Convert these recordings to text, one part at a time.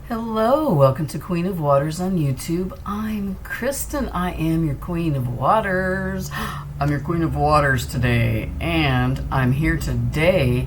Hello, welcome to Queen of Waters on YouTube. I'm Kristen. I am your Queen of Waters. I'm your Queen of Waters today, and I'm here today.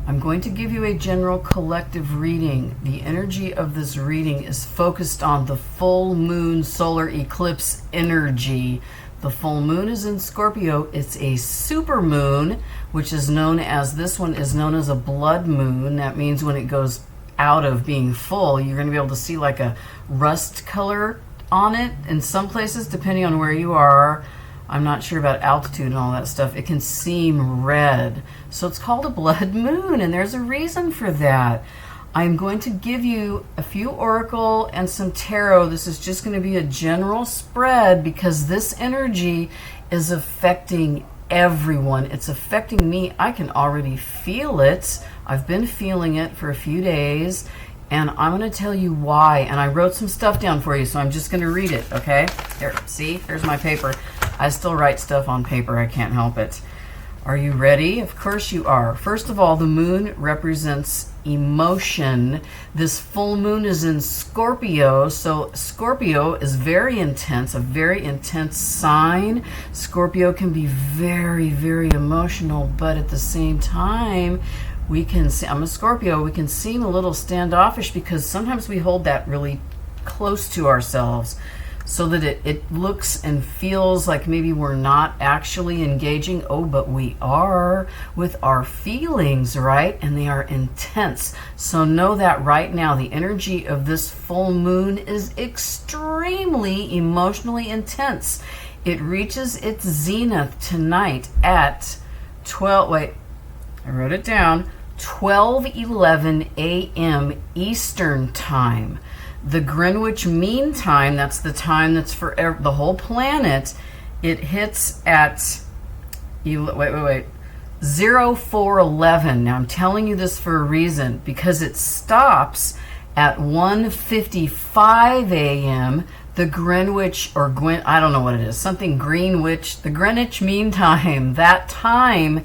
I'm going to give you a general collective reading. The energy of this reading is focused on the full moon solar eclipse energy. The full moon is in Scorpio. It's a super moon, which is known as, this one is known as a blood moon. That means when it goes out of being full, you're going to be able to see like a rust color on it. In some places, depending on where you are, I'm not sure about altitude and all that stuff, it can seem red. So it's called a blood moon, and there's a reason for that. I'm going to give you a few oracle and some tarot. This is just going to be a general spread because this energy is affecting everyone. It's affecting me. I can already feel it. I've been feeling it for a few days, and I'm going to tell you why. And I wrote some stuff down for you, so I'm just going to read it, okay? Here, see? Here's my paper. I still write stuff on paper. I can't help it. Are you ready? Of course you are. First of all, the moon represents emotion. This full moon is in Scorpio, so Scorpio is very intense, a very intense sign. Scorpio can be very, very emotional, but at the same time, we can see, I'm a Scorpio, we can seem a little standoffish because sometimes we hold that really close to ourselves so that it looks and feels like maybe we're not actually engaging. Oh, but we are with our feelings, right? And they are intense. So know that right now, the energy of this full moon is extremely emotionally intense. It reaches its zenith tonight at 12, wait, I wrote it down, 12:11 a.m. Eastern Time. The Greenwich Mean Time, that's the time that's for the whole planet, it hits at, wait, 04:11. Now I'm telling you this for a reason, because it stops at 1:55 a.m. The Greenwich, or I don't know what it is, something Greenwich, the Greenwich Mean Time, that time,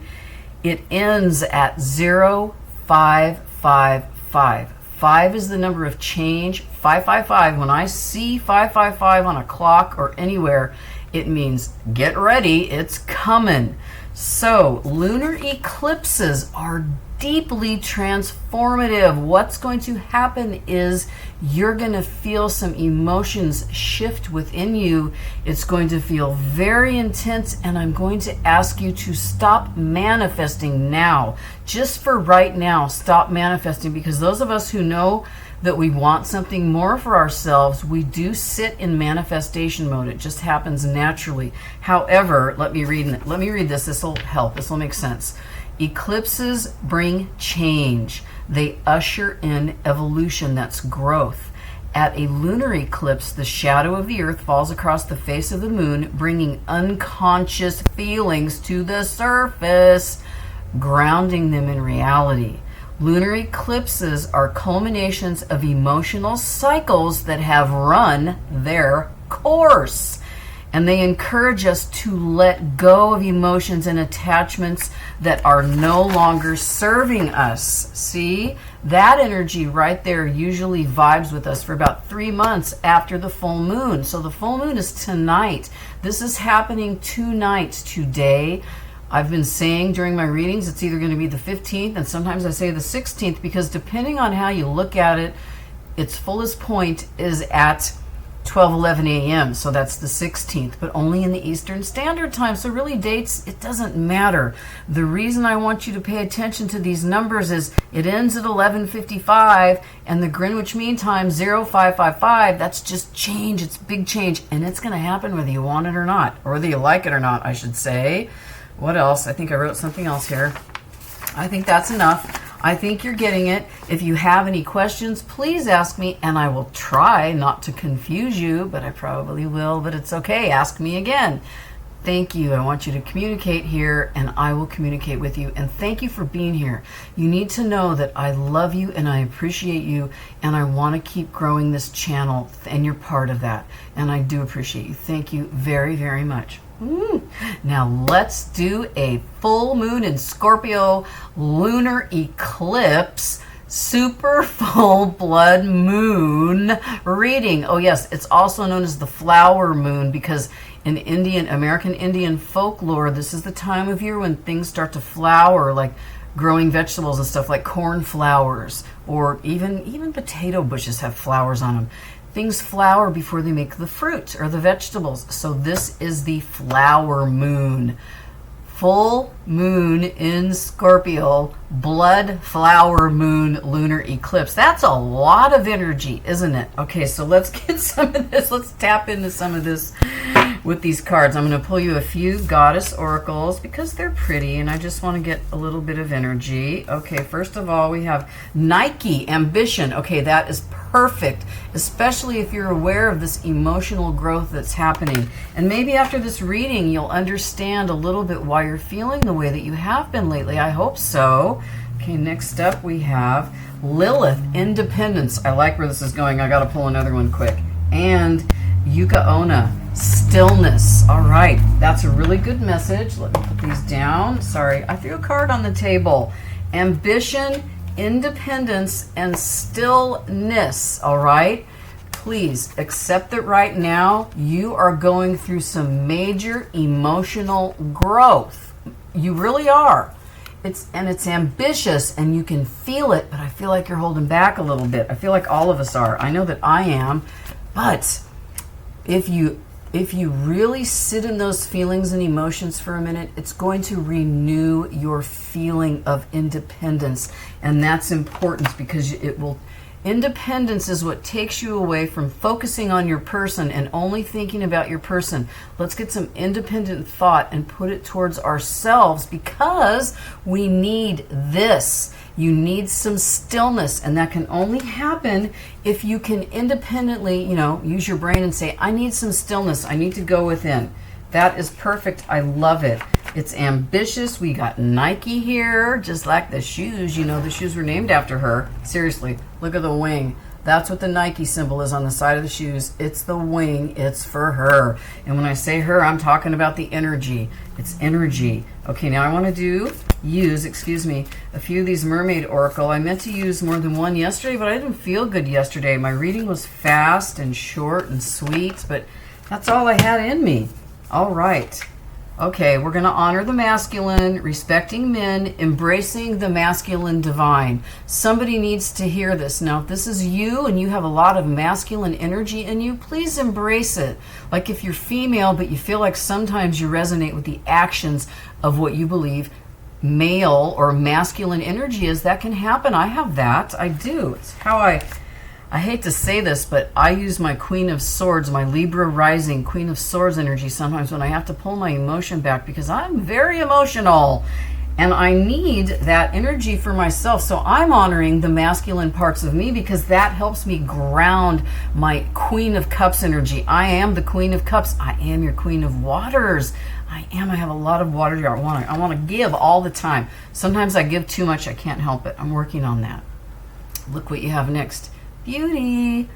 it ends at 0555. 5 is the number of change. 555. When I see 555 on a clock or anywhere, it means get ready, it's coming. So lunar eclipses are deeply transformative. What's going to happen is you're going to feel some emotions shift within you. It's going to feel very intense, and I'm going to ask you to stop manifesting now. Just for right now, stop manifesting, because those of us who know that we want something more for ourselves, we do sit in manifestation mode. It just happens naturally. However, let me read this. This will help. This will make sense. Eclipses bring change. They usher in evolution. That's growth. At a lunar eclipse, the shadow of the earth falls across the face of the moon, bringing unconscious feelings to the surface, grounding them in reality. Lunar eclipses are culminations of emotional cycles that have run their course. And they encourage us to let go of emotions and attachments that are no longer serving us. See, that energy right there usually vibes with us for about 3 months after the full moon. So the full moon is tonight. This is happening 2 nights today. I've been saying during my readings it's either going to be the 15th, and sometimes I say the 16th, because depending on how you look at it, its fullest point is at 12:11 a.m. So that's the 16th, but only in the Eastern Standard Time. So really dates, it doesn't matter. The reason I want you to pay attention to these numbers is it ends at 11:55, and the Greenwich Mean Time 0555. That's just change. It's big change, and it's going to happen whether you want it or not, or whether you like it or not, I should say. What else? I think I wrote something else here. I think that's enough. I think you're getting it. If you have any questions, please ask me, and I will try not to confuse you, but I probably will, but it's okay. Ask me again. Thank you. I want you to communicate here, and I will communicate with you. And thank you for being here. You need to know that I love you and I appreciate you, and I want to keep growing this channel, and you're part of that. And I do appreciate you. Thank you very, very much. Now let's do a full moon in Scorpio lunar eclipse super full blood moon reading. Oh yes, it's also known as the flower moon because in American Indian folklore, this is the time of year when things start to flower, like growing vegetables and stuff like cornflowers, or even potato bushes have flowers on them. Things flower before they make the fruit or the vegetables. So this is the flower moon. Full moon in Scorpio, blood flower moon lunar eclipse. That's a lot of energy, isn't it? Okay, so let's get some of this. Let's tap into some of this with these cards. I'm going to pull you a few goddess oracles because they're pretty and I just want to get a little bit of energy. Okay, first of all, we have Nike, ambition. Okay, that is perfect, especially if you're aware of this emotional growth that's happening. And maybe after this reading, you'll understand a little bit why you're feeling the way that you have been lately. I hope so. Okay, next up we have Lilith, independence. I like where this is going. I got to pull another one quick. And Yuka-Onna, stillness. All right, that's a really good message. Let me put these down. Sorry, I threw a card on the table. Ambition, independence, and stillness. All right, please accept that right now you are going through some major emotional growth. You really are. It's ambitious and you can feel it, but I feel like you're holding back a little bit. I feel like all of us are. I know that I am. But if you really sit in those feelings and emotions for a minute, it's going to renew your feeling of independence. And that's important because independence is what takes you away from focusing on your person and only thinking about your person. Let's get some independent thought and put it towards ourselves because we need this. You need some stillness, and that can only happen if you can independently, use your brain and say, I need some stillness. I need to go within. That is perfect. I love it. It's ambitious. We got Nike here, just like the shoes. The shoes were named after her. Seriously, look at the wing. That's what the Nike symbol is on the side of the shoes. It's the wing. It's for her. And when I say her, I'm talking about the energy. It's energy. Okay, now I want to use a few of these mermaid oracle. I meant to use more than one yesterday, but I didn't feel good yesterday. My reading was fast and short and sweet, but that's all I had in me. All right. Okay, we're going to honor the masculine, respecting men, embracing the masculine divine. Somebody needs to hear this. Now, if this is you and you have a lot of masculine energy in you, please embrace it. Like if you're female, but you feel like sometimes you resonate with the actions of what you believe male or masculine energy is, that can happen. I have that. I do. It's how I hate to say this, but I use my Queen of Swords, my Libra rising Queen of Swords energy sometimes when I have to pull my emotion back because I'm very emotional and I need that energy for myself. So I'm honoring the masculine parts of me because that helps me ground my Queen of Cups energy. I am the Queen of Cups. I am your Queen of Waters. I have a lot of water here. I want to give all the time. Sometimes I give too much. I can't help it. I'm working on that. Look what you have next. Beauty,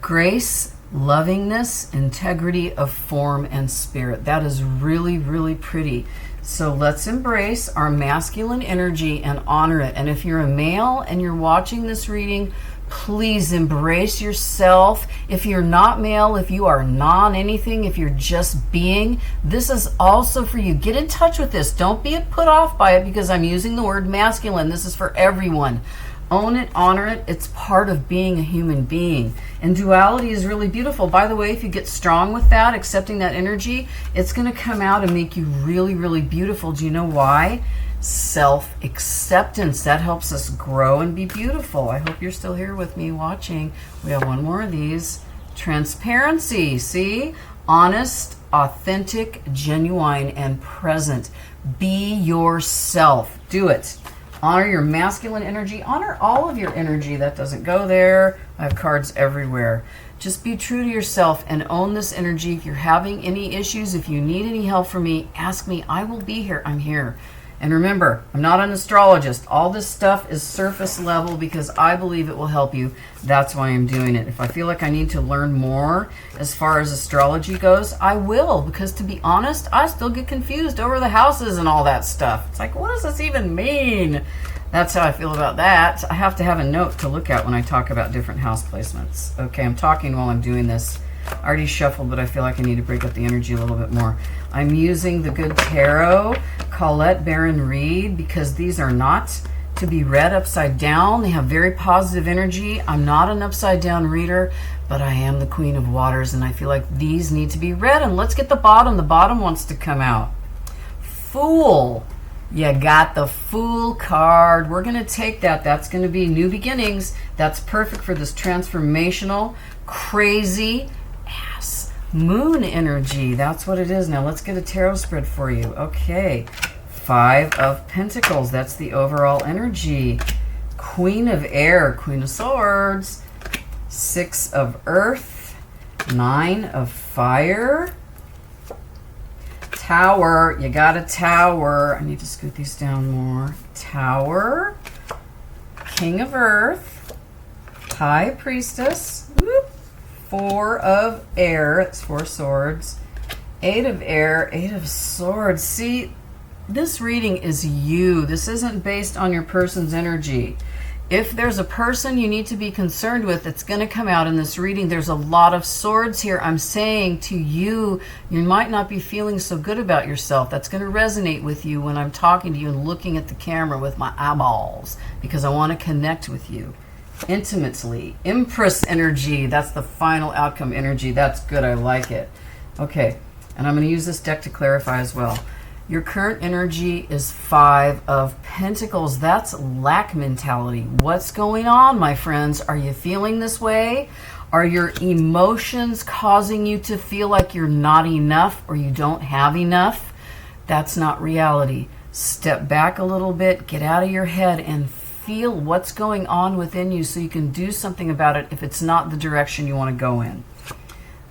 grace, lovingness, integrity of form and spirit. That is really, really pretty. So let's embrace our masculine energy and honor it. And if you're a male and you're watching this reading, please embrace yourself. If you're not male, if you are non-anything, if you're just being, this is also for you. Get in touch with this. Don't be put off by it because I'm using the word masculine. This is for everyone. Own it, honor it. It's part of being a human being. And duality is really beautiful. By the way, if you get strong with that, accepting that energy, it's going to come out and make you really, really beautiful. Do you know why? Self-acceptance. That helps us grow and be beautiful. I hope you're still here with me watching. We have one more of these. Transparency. See? Honest, authentic, genuine, and present. Be yourself. Do it. Honor your masculine energy. Honor all of your energy. That doesn't go there. I have cards everywhere. Just be true to yourself and own this energy. If you're having any issues, if you need any help from me, ask me. I will be here. I'm here. And remember, I'm not an astrologist. All this stuff is surface level because I believe it will help you. That's why I'm doing it. If I feel like I need to learn more as far as astrology goes, I will. Because to be honest, I still get confused over the houses and all that stuff. It's like, what does this even mean? That's how I feel about that. I have to have a note to look at when I talk about different house placements. Okay, I'm talking while I'm doing this. I already shuffled, but I feel like I need to break up the energy a little bit more. I'm using the Good Tarot, Colette Baron Reed, because these are not to be read upside down. They have very positive energy. I'm not an upside down reader, but I am the Queen of Waters, and I feel like these need to be read. And let's get the bottom. The bottom wants to come out. Fool. You got the Fool card. We're going to take that. That's going to be new beginnings. That's perfect for this transformational, crazy ass moon energy. That's what it is. Now let's get a tarot spread for you. Okay. 5 of Pentacles. That's the overall energy. Queen of Air, Queen of Swords. 6 of Earth. 9 of Fire. Tower. You got a Tower. I need to scoot these down more. Tower. King of Earth. High Priestess. Whoop. 4 of Air. It's 4 swords. 8 of Air. 8 of Swords. See, this reading is you. This isn't based on your person's energy. If there's a person you need to be concerned with, it's going to come out in this reading. There's a lot of swords here. I'm saying to you, you might not be feeling so good about yourself. That's going to resonate with you when I'm talking to you and looking at the camera with my eyeballs, because I want to connect with you intimately. Empress energy. That's the final outcome energy. That's good. I like it. Okay. And I'm going to use this deck to clarify as well. Your current energy is 5 of Pentacles. That's lack mentality. What's going on, my friends? Are you feeling this way? Are your emotions causing you to feel like you're not enough or you don't have enough? That's not reality. Step back a little bit, get out of your head, and feel what's going on within you so you can do something about it if it's not the direction you want to go in.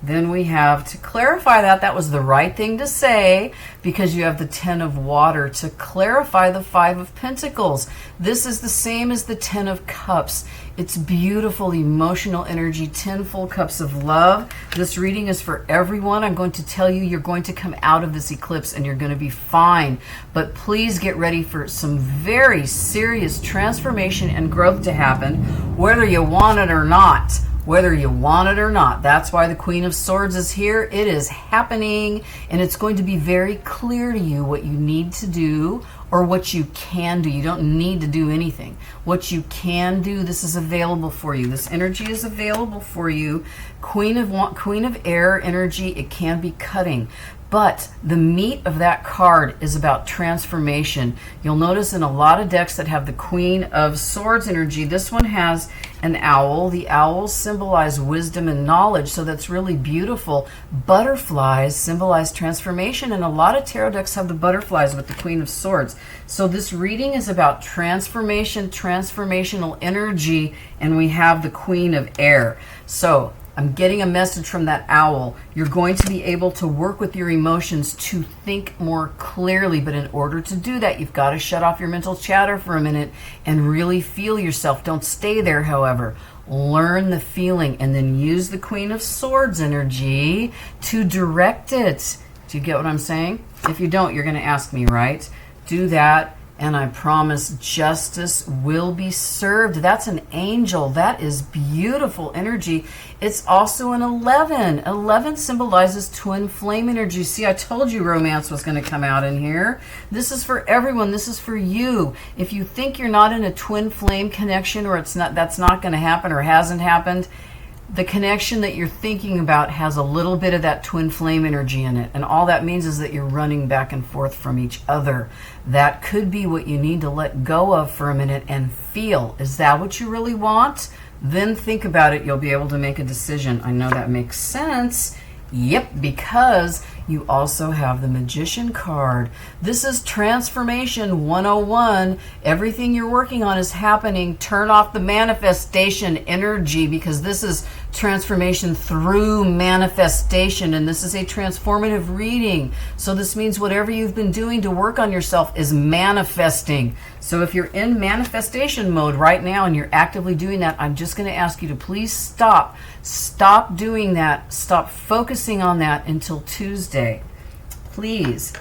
Then we have, to clarify that was the right thing to say, because you have the 10 of Water to clarify the 5 of Pentacles. This is the same as the 10 of Cups. It's beautiful, emotional energy, 10 full cups of love. This reading is for everyone. I'm going to tell you, you're going to come out of this eclipse and you're going to be fine. But please get ready for some very serious transformation and growth to happen, whether you want it or not. Whether you want it or not. That's why the Queen of Swords is here. It is happening, and it's going to be very clear to you what you need to do or what you can do. You don't need to do anything. What you can do, this is available for you. This energy is available for you. Queen of Air energy, it can be cutting. But the meat of that card is about transformation. You'll notice in a lot of decks that have the Queen of Swords energy, this one has an owl. The owls symbolize wisdom and knowledge, so that's really beautiful. Butterflies symbolize transformation, and a lot of tarot decks have the butterflies with the Queen of Swords. So this reading is about transformation, transformational energy, and we have the Queen of Air. So I'm getting a message from that owl. You're going to be able to work with your emotions to think more clearly, but in order to do that, you've got to shut off your mental chatter for a minute and really feel yourself. Don't stay there, however. Learn the feeling and then use the Queen of Swords energy to direct it. Do you get what I'm saying? If you don't, you're going to ask me, right? Do that, and I promise justice will be served. That's an angel. That is beautiful energy. It's also an 11. 11 symbolizes twin flame energy. See, I told you romance was going to come out in here. This is for everyone. This is for you. If you think you're not in a twin flame connection, or that's not going to happen or hasn't happened, the connection that you're thinking about has a little bit of that twin flame energy in it. And all that means is that you're running back and forth from each other. That could be what you need to let go of for a minute and feel. Is that what you really want? Then think about it. You'll be able to make a decision. I know that makes sense. Yep, because you also have the Magician card. This is Transformation 101. Everything you're working on is happening. Turn off the manifestation energy, because this is transformation through manifestation, and this is a transformative reading. So this means whatever you've been doing to work on yourself is manifesting. So if you're in manifestation mode right now and you're actively doing that, I'm just going to ask you to please stop. Stop doing that. Stop focusing on that until Tuesday. Please.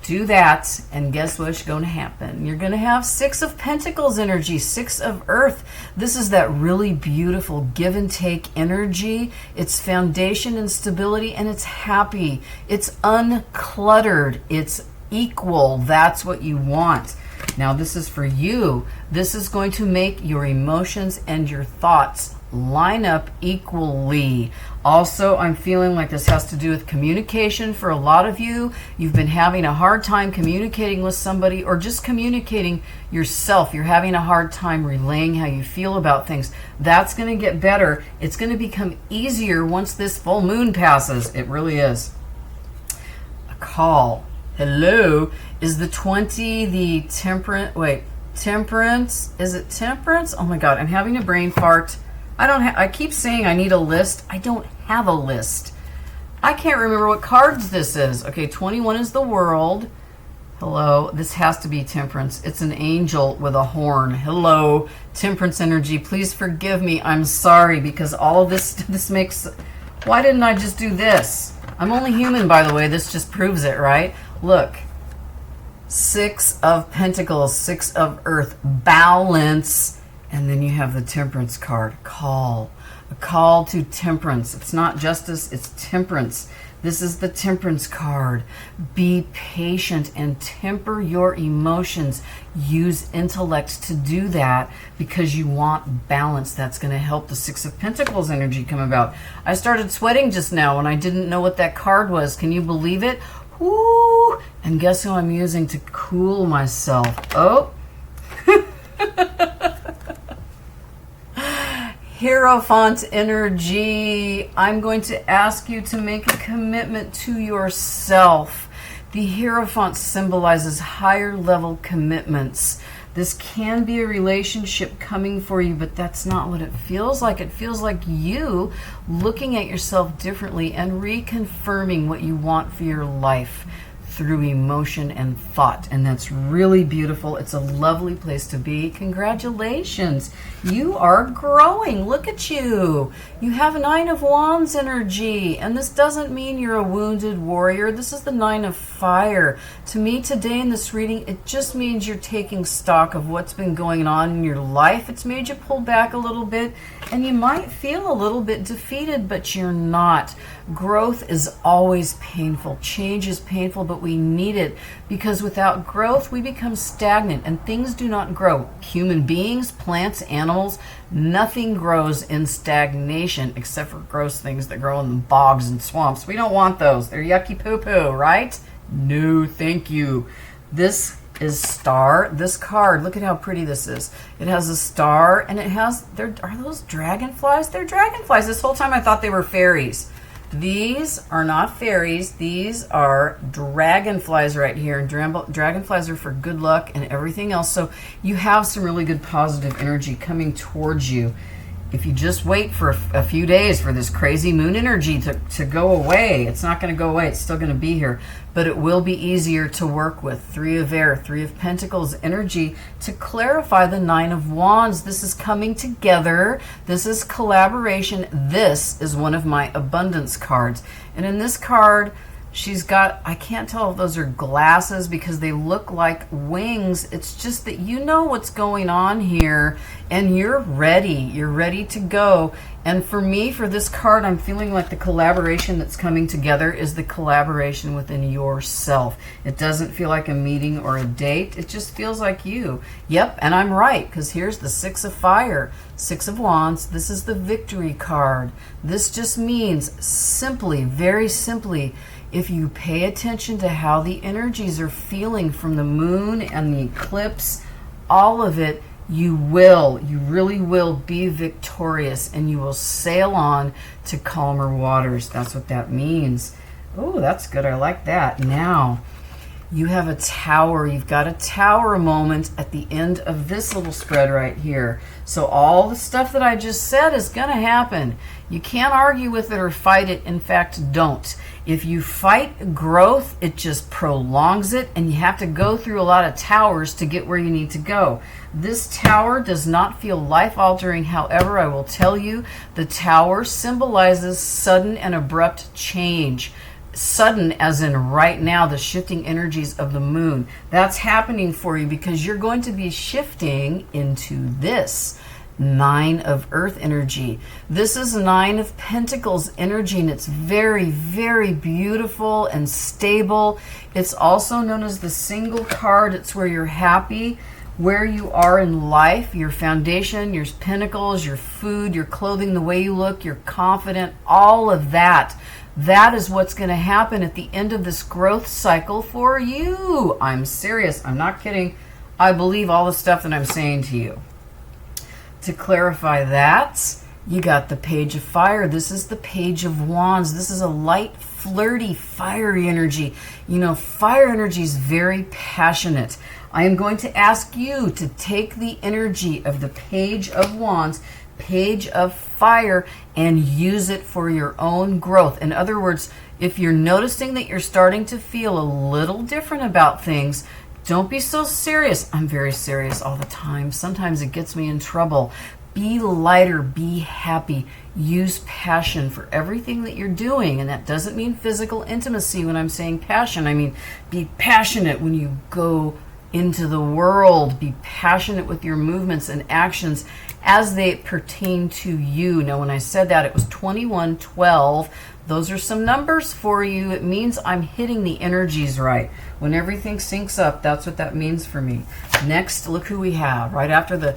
Do that, and guess what's going to happen? You're going to have Six of Pentacles energy, Six of Earth. This is that really beautiful give and take energy. It's foundation and stability, and it's happy. It's uncluttered. It's equal. That's what you want. Now, this is for you. This is going to make your emotions and your thoughts line up equally. Also, I'm feeling like this has to do with communication for a lot of you. You've been having a hard time communicating with somebody, or just communicating yourself. You're having a hard time relaying how you feel about things. That's going to get better. It's going to become easier once this full moon passes. It really is. A call. Hello. Is the 20 the temperance? Is it temperance? Oh my God, I'm having a brain fart. I keep saying I need a list. I don't have a list. I can't remember what cards this is. Okay, 21 is the World. Hello. This has to be Temperance. It's an angel with a horn. Hello. Temperance energy. Please forgive me. I'm sorry, because all of this makes... Why didn't I just do this? I'm only human, by the way. This just proves it, right? Look. Six of Pentacles, Six of Earth. Balance. And then you have the Temperance card. Call. A call to temperance. It's not justice, it's temperance. This is the Temperance card. Be patient and temper your emotions. Use intellect to do that, because you want balance. That's going to help the Six of Pentacles energy come about. I started sweating just now when I didn't know what that card was. Can you believe it? Woo! And guess who I'm using to cool myself? Oh! Hierophant energy. I'm going to ask you to make a commitment to yourself. The Hierophant symbolizes higher level commitments. This can be a relationship coming for you, but that's not what it feels like. It feels like you looking at yourself differently and reconfirming what you want for your life through emotion and thought. And that's really beautiful. It's a lovely place to be. Congratulations. You are growing. Look at you. You have Nine of Wands energy. And this doesn't mean you're a wounded warrior. This is the Nine of Fire. To me today in this reading, it just means you're taking stock of what's been going on in your life. It's made you pull back a little bit, and you might feel a little bit defeated, but you're not. Growth is always painful. Change is painful, but we need it, because without growth, we become stagnant and things do not grow. Human beings, plants, animals, nothing grows in stagnation except for gross things that grow in bogs and swamps. We don't want those. They're yucky poo-poo, right? No, thank you. This is Star. This card, look at how pretty this is. It has a star, and it has, are those dragonflies? They're dragonflies. This whole time I thought they were fairies. These are not fairies. These are dragonflies right here. And dragonflies are for good luck and everything else. So you have some really good positive energy coming towards you. If you just wait for a few days for this crazy moon energy to go away, it's not going to go away. It's still going to be here. But it will be easier to work with. Three of Air, Three of Pentacles energy to clarify the Nine of Wands. This is coming together. This is collaboration. This is one of my abundance cards. And in this card, she's got, I can't tell if those are glasses because they look like wings. It's just that you know what's going on here and you're ready. You're ready to go. And for me, for this card, I'm feeling like the collaboration that's coming together is the collaboration within yourself. It doesn't feel like a meeting or a date. It just feels like you. Yep, and I'm right, because here's the Six of Fire, Six of Wands. This is the Victory card. This just means simply, very simply, if you pay attention to how the energies are feeling from the moon and the eclipse, all of it, you really will be victorious, and you will sail on to calmer waters. That's what that means. Oh, that's good. I like that. Now, you have a tower. You've got a tower moment at the end of this little spread right here. So all the stuff that I just said is going to happen. You can't argue with it or fight it. In fact, don't. If you fight growth, it just prolongs it, and you have to go through a lot of towers to get where you need to go. This tower does not feel life-altering. However, I will tell you, the tower symbolizes sudden and abrupt change. sudden as in right now, the shifting energies of the moon. That's happening for you because you're going to be shifting into this 9 of Earth energy. This is 9 of Pentacles energy, and it's very, very beautiful and stable. It's also known as the single card. It's where you're happy, where you are in life, your foundation, your pentacles, your food, your clothing, the way you look, you're confident, all of that. That is what's going to happen at the end of this growth cycle for you. I'm serious. I'm not kidding. I believe all the stuff that I'm saying to you. To clarify that, you got the Page of Fire. This is the Page of Wands. This is a light, flirty, fiery energy. You know, fire energy is very passionate. I am going to ask you to take the energy of the Page of Wands, Page of Fire, and use it for your own growth. In other words, if you're noticing that you're starting to feel a little different about things, don't be so serious. I'm very serious all the time. Sometimes it gets me in trouble. Be lighter, be happy, use passion for everything that you're doing. And that doesn't mean physical intimacy when I'm saying passion. I mean, be passionate when you go into the world. Be passionate with your movements and actions as they pertain to you. Now, when I said that, it was 2112. Those are some numbers for you. It means I'm hitting the energies right. When everything syncs up, that's what that means for me. Next, look who we have. Right after the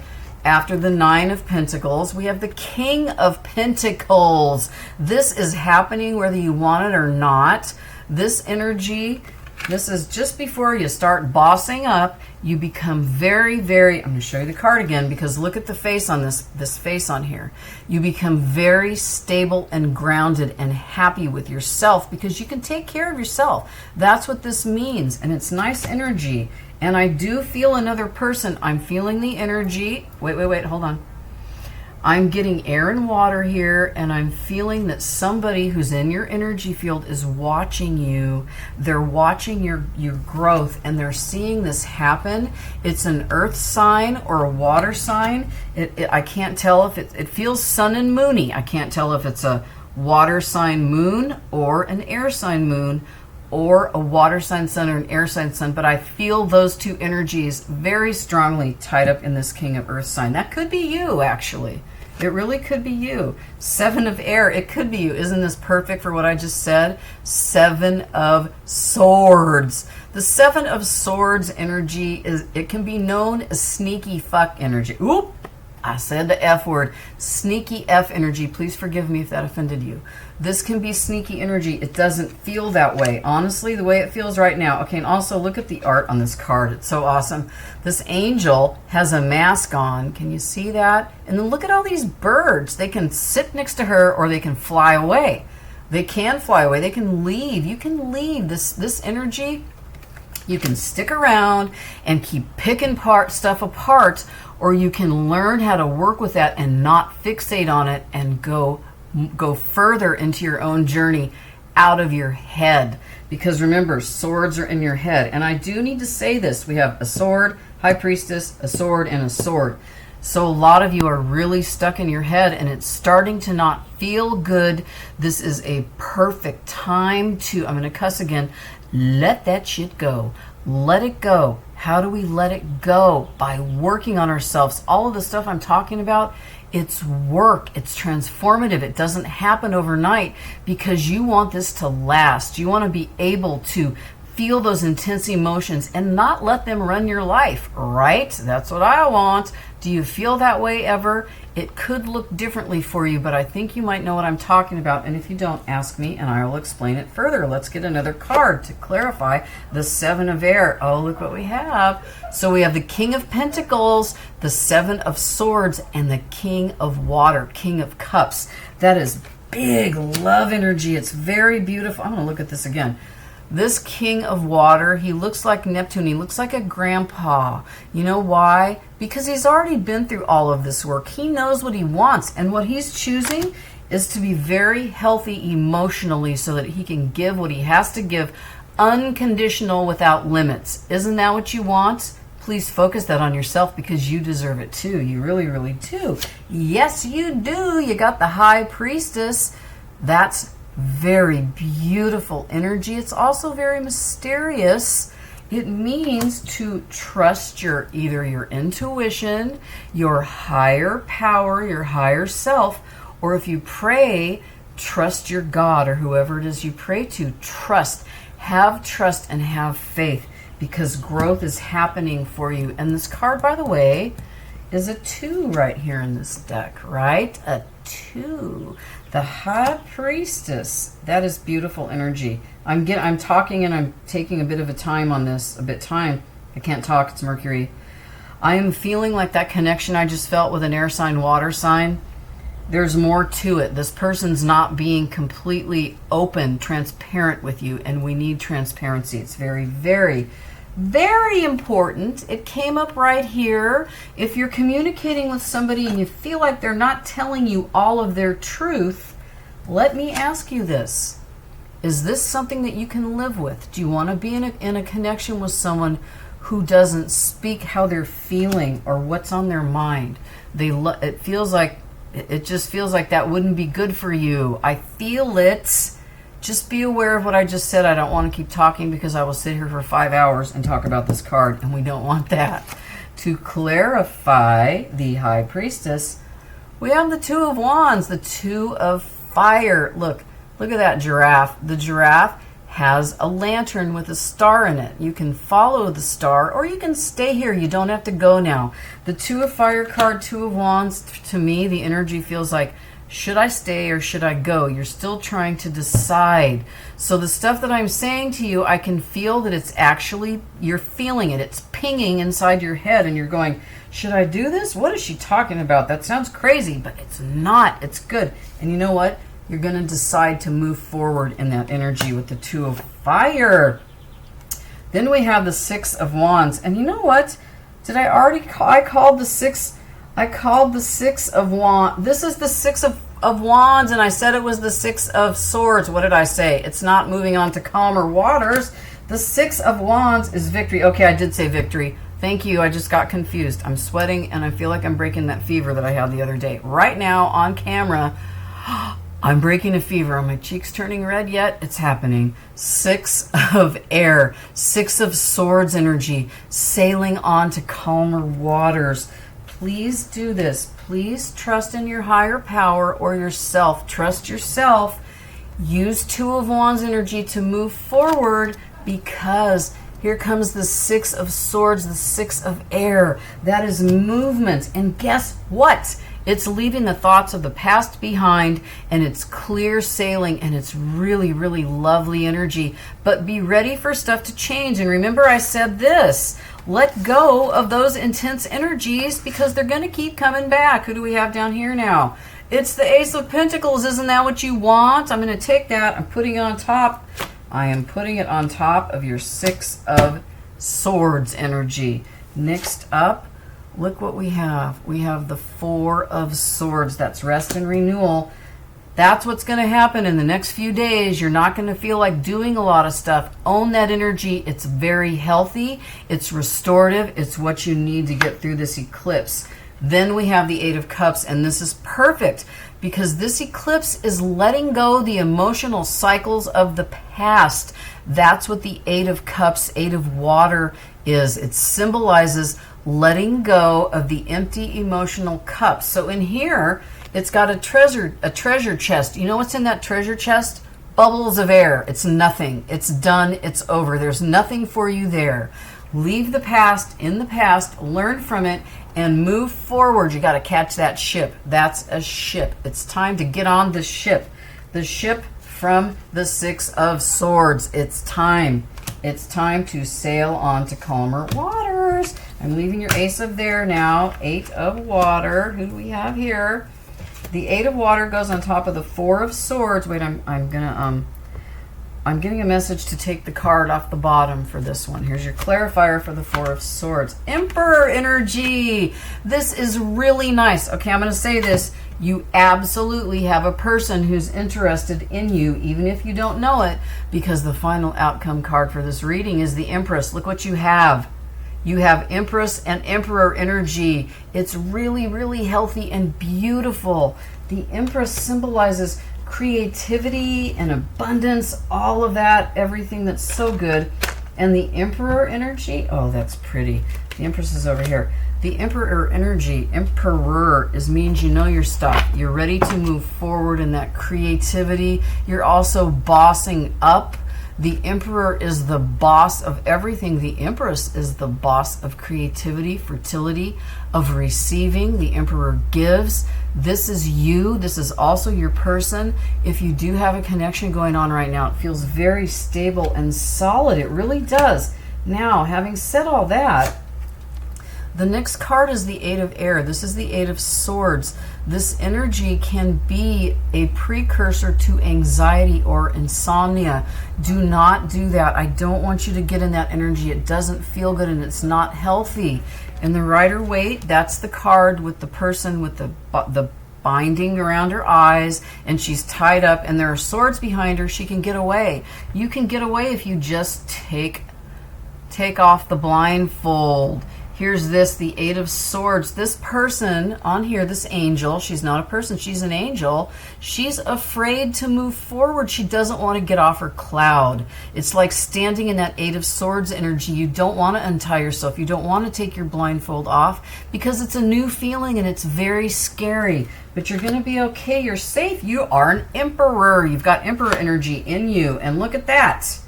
9 of Pentacles, we have the King of Pentacles. This is happening whether you want it or not. This energy, this is just before you start bossing up. You become very, very, I'm going to show you the card again because look at the face on this face on here. You become very stable and grounded and happy with yourself because you can take care of yourself. That's what this means, and it's nice energy. And I do feel another person. I'm feeling the energy. Wait, hold on. I'm getting air and water here, and I'm feeling that somebody who's in your energy field is watching you. They're watching your growth, and they're seeing this happen. It's an earth sign or a water sign. I can't tell if it feels sun and moony. I can't tell if it's a water sign moon or an air sign moon or a water sign sun or an air sign sun, but I feel those two energies very strongly tied up in this King of Earth sign. That could be you, actually. It really could be you. 7 of air, it could be you. Isn't this perfect for what I just said? 7 of swords. The 7 of swords energy it can be known as sneaky fuck energy. Oop! I said the F word. Sneaky F energy. Please forgive me if that offended you. This can be sneaky energy. It doesn't feel that way. Honestly, the way it feels right now. Okay, and also look at the art on this card. It's so awesome. This angel has a mask on. Can you see that? And then look at all these birds. They can sit next to her or they can fly away. They can fly away. They can leave. You can leave. This energy, you can stick around and keep picking stuff apart, or you can learn how to work with that and not fixate on it and go further into your own journey out of your head. Because remember, swords are in your head. And I do need to say this. We have a sword, High Priestess, a sword, and a sword. So a lot of you are really stuck in your head and it's starting to not feel good. This is a perfect time to, I'm going to cuss again, let that shit go. Let it go. How do we let it go? By working on ourselves. All of the stuff I'm talking about, it's work. It's transformative. It doesn't happen overnight because you want this to last. You want to be able to feel those intense emotions and not let them run your life, right? That's what I want. Do you feel that way ever? It could look differently for you, but I think you might know what I'm talking about. And if you don't, ask me and I will explain it further. Let's get another card to clarify the 7 of air. Oh, look what we have. So we have the King of Pentacles, the 7 of swords, and the King of water, King of cups. That is big love energy. It's very beautiful. I'm going to look at this again. This King of water, he looks like Neptune. He looks like a grandpa. You know why? Because he's already been through all of this work. He knows what he wants. And what he's choosing is to be very healthy emotionally so that he can give what he has to give unconditional without limits. Isn't that what you want? Please focus that on yourself because you deserve it too. You really, really do. Yes, you do. You got the High Priestess. That's Very beautiful energy. It's also very mysterious. It means to trust either your intuition, your higher power, your higher self, or if you pray, trust your God or whoever it is you pray to. Trust. Have trust and have faith, because growth is happening for you. And this card, by the way, is a 2 right here in this deck, right? A 2. The High Priestess. That is beautiful energy. I'm talking and I'm taking a bit of a time on this. I can't talk. It's Mercury. I am feeling like that connection I just felt with an air sign, water sign. There's more to it. This person's not being completely open, transparent with you, and we need transparency. It's very, very, very important. It came up right here. If you're communicating with somebody and you feel like they're not telling you all of their truth, let me ask you this. Is this something that you can live with? Do you want to be in a connection with someone who doesn't speak how they're feeling or what's on their mind? It just feels like that wouldn't be good for you. I feel it. Just be aware of what I just said. I don't want to keep talking because I will sit here for 5 hours and talk about this card, and we don't want that. To clarify the High Priestess, we have the 2 of Wands, the 2 of Fire. Look at that giraffe. The giraffe has a lantern with a star in it. You can follow the star or you can stay here. You don't have to go now. The 2 of Fire card, 2 of Wands, to me, the energy feels like, should I stay or should I go? You're still trying to decide. So the stuff that I'm saying to you, I can feel that it's actually, you're feeling it. It's pinging inside your head and you're going, should I do this? What is she talking about? That sounds crazy, but it's not. It's good. And you know what? You're going to decide to move forward in that energy with the 2 of Fire. Then we have the 6 of Wands. And you know what? Did I already I called the 6 of Wands. This is the 6 of Wands, and I said it was the 6 of Swords. What did I say? It's not moving on to calmer waters. The 6 of Wands is victory. Okay, I did say victory. Thank you. I just got confused. I'm sweating, and I feel like I'm breaking that fever that I had the other day. Right now, on camera, I'm breaking a fever. Are my cheeks turning red yet? It's happening. 6 of Air. 6 of Swords energy. Sailing on to calmer waters. Please do this. Please trust in your higher power or yourself. Trust yourself. Use 2 of Wands energy to move forward, because here comes the 6 of Swords, the 6 of Air. That is movement. And guess what? It's leaving the thoughts of the past behind, and it's clear sailing, and it's really, really lovely energy. But be ready for stuff to change. And remember, I said this. Let go of those intense energies, because they're going to keep coming back. Who do we have down here now? It's the Ace of Pentacles. Isn't that what you want? I'm going to take that. I'm putting it on top. I am putting it on top of your 6 of Swords energy. Next up, look what we have. We have the 4 of Swords. That's rest and renewal. That's what's going to happen in the next few days. You're not going to feel like doing a lot of stuff. Own that energy. It's very healthy. It's restorative. It's what you need to get through this eclipse. Then we have the 8 of Cups, and this is perfect because this eclipse is letting go the emotional cycles of the past. That's what the 8 of Cups, 8 of Water is. It symbolizes letting go of the empty emotional cups. So in here, it's got a treasure chest. You know what's in that treasure chest? Bubbles of air. It's nothing. It's done. It's over. There's nothing for you there. Leave the past in the past, learn from it, and move forward. You got to catch that ship. That's a ship. It's time to get on the ship. The ship from the 6 of Swords. It's time. It's time to sail on to calmer waters. I'm leaving your Ace of there now. 8 of Water. Who do we have here? The 8 of Water goes on top of the 4 of Swords. Wait, I'm getting a message to take the card off the bottom for this one. Here's your clarifier for the 4 of Swords. Emperor energy. This is really nice. Okay, I'm going to say this. You absolutely have a person who's interested in you, even if you don't know it, because the final outcome card for this reading is the Empress. Look what you have. You have Empress and Emperor energy. It's really, really healthy and beautiful. The Empress symbolizes creativity and abundance, all of that, everything that's so good. And the Emperor energy, oh, that's pretty. The Empress is over here. The Emperor energy, Emperor, means you know your stuff. You're ready to move forward in that creativity. You're also bossing up. The Emperor is the boss of everything. The Empress is the boss of creativity, fertility, of receiving. The Emperor gives. This is you. This is also your person. If you do have a connection going on right now, it feels very stable and solid. It really does. Now, having said all that, the next card is the Eight of Air. This is the Eight of Swords. This energy can be a precursor to anxiety or insomnia. Do not do that. I don't want you to get in that energy. It doesn't feel good and it's not healthy. And the Rider-Waite, that's the card with the person with the binding around her eyes, and she's tied up and there are swords behind her. She can get away. You can get away if you just take off the blindfold. Here's this, the Eight of Swords. This person on here, this angel, she's not a person, she's an angel. She's afraid to move forward. She doesn't want to get off her cloud. It's like standing in that Eight of Swords energy. You don't want to untie yourself. You don't want to take your blindfold off because it's a new feeling and it's very scary. But you're going to be okay. You're safe. You are an Emperor. You've got Emperor energy in you. And look at that.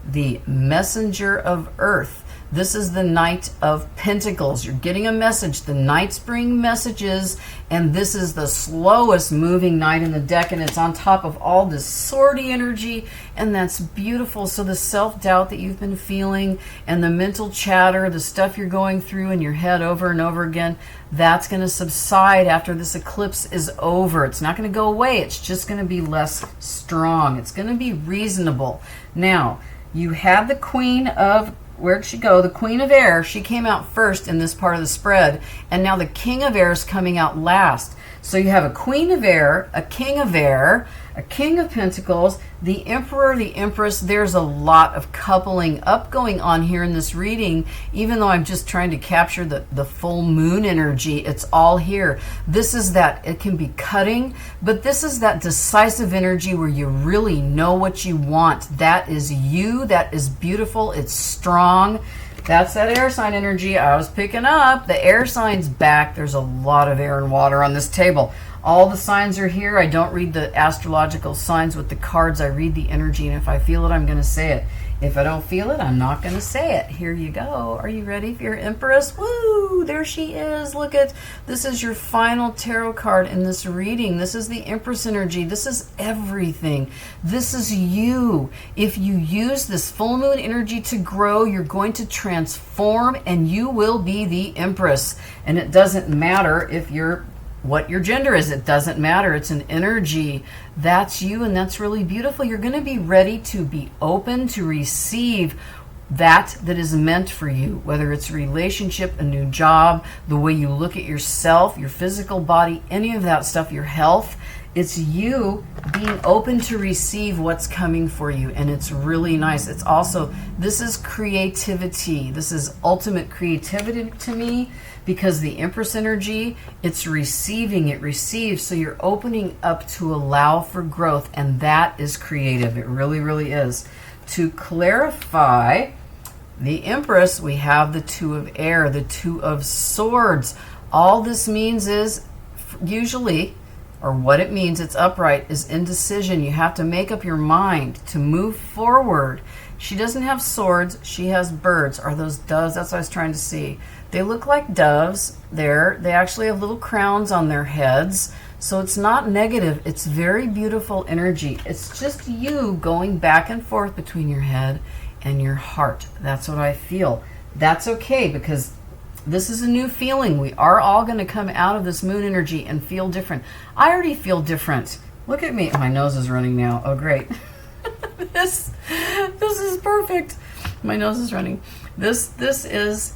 The Messenger of Earth. This is the Knight of Pentacles. You're getting a message. The Knights bring messages, and this is the slowest moving Knight in the deck, and it's on top of all this swordy energy, and that's beautiful. So the self-doubt that you've been feeling and the mental chatter, the stuff you're going through in your head over and over again, that's going to subside after this eclipse is over. It's not going to go away. It's just going to be less strong. It's going to be reasonable. Now, you have the Queen of... Where'd she go? The Queen of Air. She came out first in this part of the spread. And now the King of Air is coming out last. So you have a Queen of Air, a King of Air, a King of Pentacles, the Emperor, the Empress. There's a lot of coupling up going on here in this reading. Even though I'm just trying to capture the full moon energy, it's all here. This is that, it can be cutting, but this is that decisive energy where you really know what you want. That is you. That is beautiful. It's strong. That's that air sign energy I was picking up. The air sign's back. There's a lot of air and water on this table. All the signs are here. I don't read the astrological signs with the cards. I read the energy, and if I feel it, I'm going to say it. If I don't feel it, I'm not going to say it. Here you go. Are you ready for your Empress? Woo! There she is. Look at, this is your final tarot card in this reading. This is the Empress energy. This is everything. This is you. If you use this full moon energy to grow, you're going to transform, and you will be the Empress. And it doesn't matter if you're what your gender is. It doesn't matter. It's an energy. That's you, and that's really beautiful. You're going to be ready to be open to receive that is meant for you, whether it's a relationship, a new job, the way you look at yourself, your physical body, any of that stuff, your health. It's you being open to receive what's coming for you, and it's really nice. It's also, this is creativity. This is ultimate creativity to me, because the Empress energy, it's receiving, it receives, so you're opening up to allow for growth, and that is creative. It really, really is. To clarify, the Empress, we have the Two of Air, the Two of Swords. All this means is, usually, or what it means, it's upright, is indecision. You have to make up your mind to move forward. She doesn't have swords, she has birds. Are those doves? That's what I was trying to see. They look like doves there. They actually have little crowns on their heads. So it's not negative. It's very beautiful energy. It's just you going back and forth between your head and your heart. That's what I feel. That's okay, because this is a new feeling. We are all going to come out of this moon energy and feel different. I already feel different. Look at me. My nose is running now. Oh, great. This is perfect. My nose is running. This is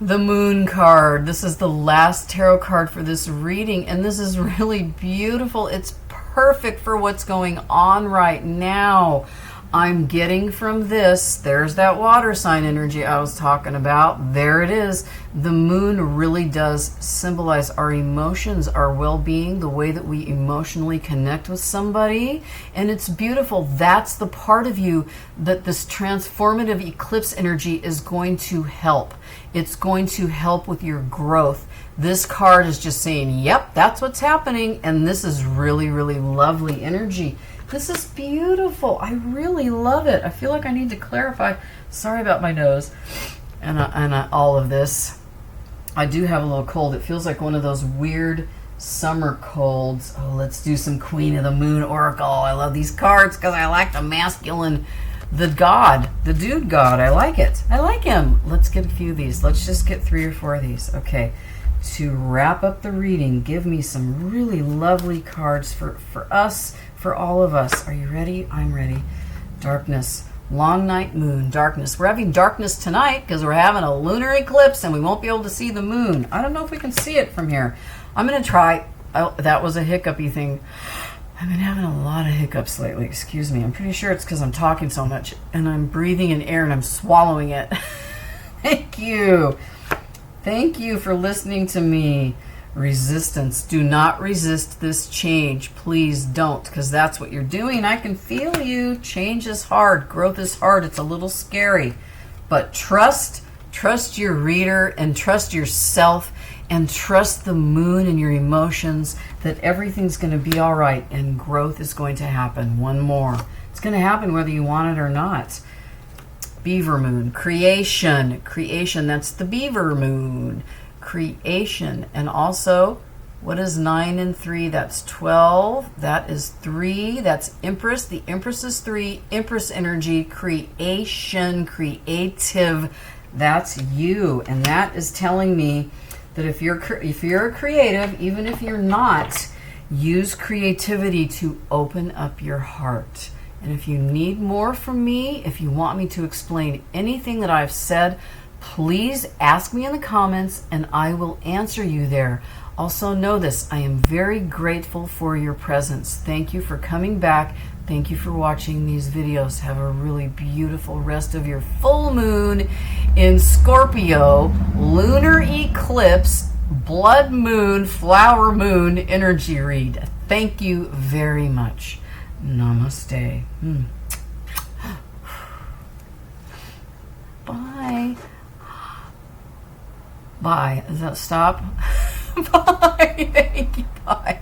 the Moon card. This is the last tarot card for this reading, and this is really beautiful. It's perfect for what's going on right now. I'm getting from this, there's that water sign energy I was talking about. There it is. The moon really does symbolize our emotions, our well-being, the way that we emotionally connect with somebody. And it's beautiful. That's the part of you that this transformative eclipse energy is going to help. It's going to help with your growth. This card is just saying, yep, that's what's happening. And this is really, really lovely energy. This is beautiful. I really love it. I feel like I need to clarify. Sorry about my nose and all of this. I do have a little cold. It feels like one of those weird summer colds. Oh, let's do some Queen of the Moon Oracle. I love these cards because I like the masculine, the god, the dude god. I like it. I like him. Let's get a few of these. Let's just get 3 or 4 of these. Okay. To wrap up the reading, give me some really lovely cards for us, for all of us. Are you ready? I'm ready. Darkness, long night, moon, darkness. We're having darkness tonight because we're having a lunar eclipse and we won't be able to see the moon. I don't know if we can see it from here. I'm going to try. Oh, that was a hiccupy thing. I've been having a lot of hiccups lately. Excuse me. I'm pretty sure it's because I'm talking so much and I'm breathing in air and I'm swallowing it. Thank you. Thank you for listening to me. Resistance. Do not resist this change. Please don't, because that's what you're doing. I can feel you. Change is hard. Growth is hard. It's a little scary. But trust your reader and trust yourself and trust the moon and your emotions that everything's going to be all right and growth is going to happen. One more. It's going to happen whether you want it or not. Beaver moon, creation, that's the beaver moon, creation. And also, what is 9 and 3? That's 12. That is 3. That's Empress. The Empress is 3. Empress energy, creation, creative. That's you. And that is telling me that if you're a creative, even if you're not, use creativity to open up your heart. And if you need more from me, if you want me to explain anything that I've said, please ask me in the comments and I will answer you there. Also know this, I am very grateful for your presence. Thank you for coming back. Thank you for watching these videos. Have a really beautiful rest of your full moon in Scorpio, lunar eclipse, blood moon, flower moon energy read. Thank you very much. Namaste. Bye. Bye. Does that stop? Bye. Thank you. Bye.